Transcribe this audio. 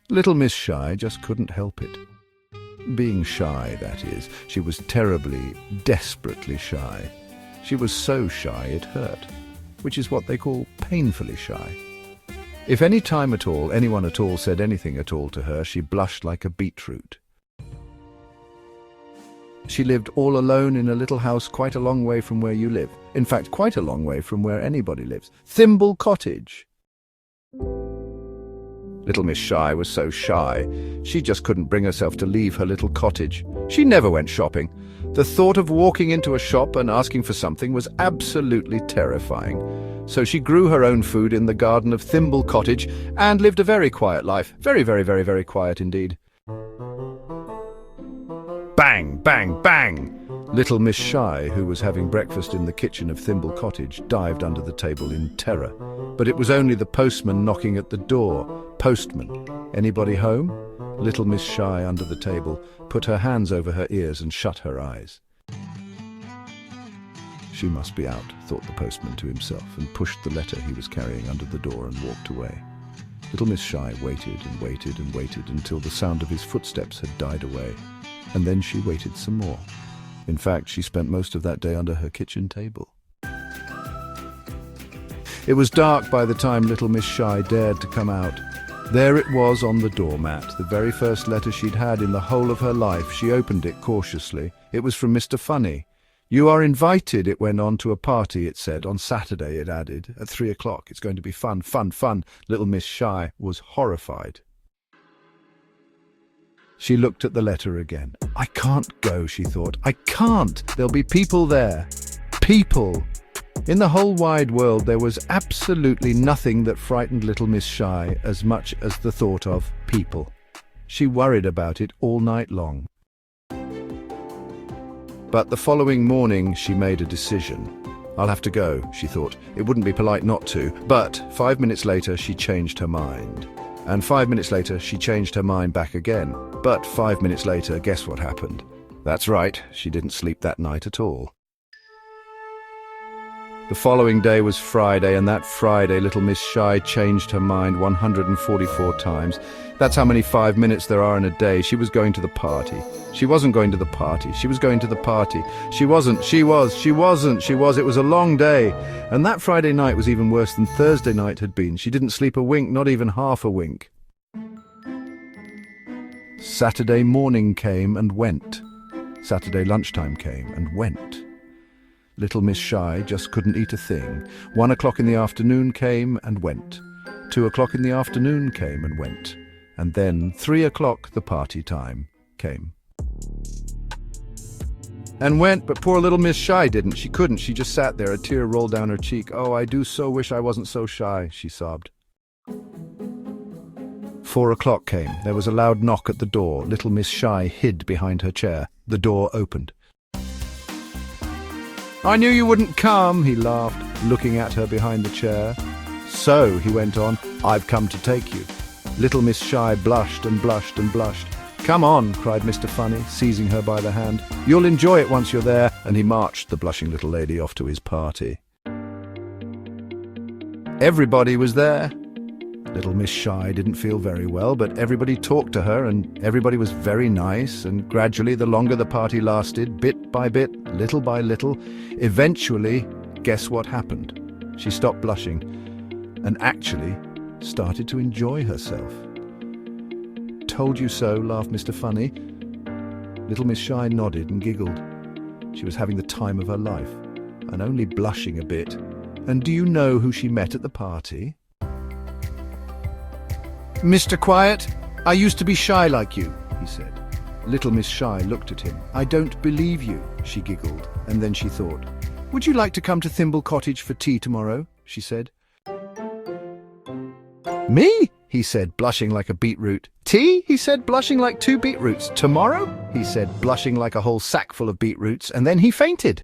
Little Miss Shy just couldn't help it. Being shy, that is. She was terribly, desperately shy. She was so shy it hurt, which is what they call painfully shy. If any time at all, anyone at all said anything at all to her, she blushed like a beetroot. She lived all alone in a little house quite a long way from where you live. In fact, quite a long way from where anybody lives. Thimble Cottage. Little Miss Shy was so shy, she just couldn't bring herself to leave her little cottage. She never went shopping. The thought of walking into a shop and asking for something was absolutely terrifying. So she grew her own food in the garden of Thimble Cottage and lived a very quiet life. Very, very, very, very quiet indeed. Bang, bang, bang! Little Miss Shy, who was having breakfast in the kitchen of Thimble Cottage, dived under the table in terror. But it was only the postman knocking at the door. Postman, anybody home? Little Miss Shy, under the table, put her hands over her ears and shut her eyes. She must be out, thought the postman to himself, and pushed the letter he was carrying under the door and walked away. Little Miss Shy waited and waited and waited until the sound of his footsteps had died away. And then she waited some more. In fact, she spent most of that day under her kitchen table. It was dark by the time Little Miss Shy dared to come out. There it was on the doormat, the very first letter she'd had in the whole of her life. She opened it cautiously. It was from Mr. Funny. "You are invited," it went on, "to a party," it said. "On Saturday," it added, "at 3 o'clock. It's going to be fun, fun, fun." Little Miss Shy was horrified. She looked at the letter again. "I can't go," she thought. "I can't. There'll be people there. People." In the whole wide world there was absolutely nothing that frightened Little Miss Shy as much as the thought of people. She worried about it all night long. But the following morning she made a decision. "I'll have to go," she thought. It wouldn't be polite not to. But 5 minutes later she changed her mind. And 5 minutes later she changed her mind back again. But 5 minutes later, guess what happened? That's right, she didn't sleep that night at all. The following day was Friday, and that Friday Little Miss Shy changed her mind 144 times. That's how many 5 minutes there are in a day. She was going to the party. She wasn't going to the party. She was going to the party. She wasn't. She was. She wasn't. She was. It was a long day. And that Friday night was even worse than Thursday night had been. She didn't sleep a wink, not even half a wink. Saturday morning came and went. Saturday lunchtime came and went. Little Miss Shy just couldn't eat a thing. 1 o'clock in the afternoon came and went. 2 o'clock in the afternoon came and went. And then 3 o'clock, the party time, came. And went, but poor Little Miss Shy didn't. She couldn't. She just sat there, a tear rolled down her cheek. "Oh, I do so wish I wasn't so shy," she sobbed. 4 o'clock came. There was a loud knock at the door. Little Miss Shy hid behind her chair. The door opened. "I knew you wouldn't come," he laughed, looking at her behind the chair. "So," he went on, "I've come to take you." Little Miss Shy blushed and blushed and blushed. "Come on," cried Mr. Funny, seizing her by the hand. "You'll enjoy it once you're there." And he marched the blushing little lady off to his party. Everybody was there. Little Miss Shy didn't feel very well, but everybody talked to her and everybody was very nice, and gradually, the longer the party lasted, bit by bit, little by little, eventually, guess what happened? She stopped blushing and actually started to enjoy herself. "Told you so," laughed Mr. Funny. Little Miss Shy nodded and giggled. She was having the time of her life, and only blushing a bit. And do you know who she met at the party? "Mr. Quiet, I used to be shy like you," he said. Little Miss Shy looked at him. "I don't believe you," she giggled, and then she thought. "Would you like to come to Thimble Cottage for tea tomorrow?" she said. "Me?" he said, blushing like a beetroot. "Tea?" he said, blushing like 2 beetroots. "Tomorrow?" he said, blushing like a whole sack full of beetroots, and then he fainted.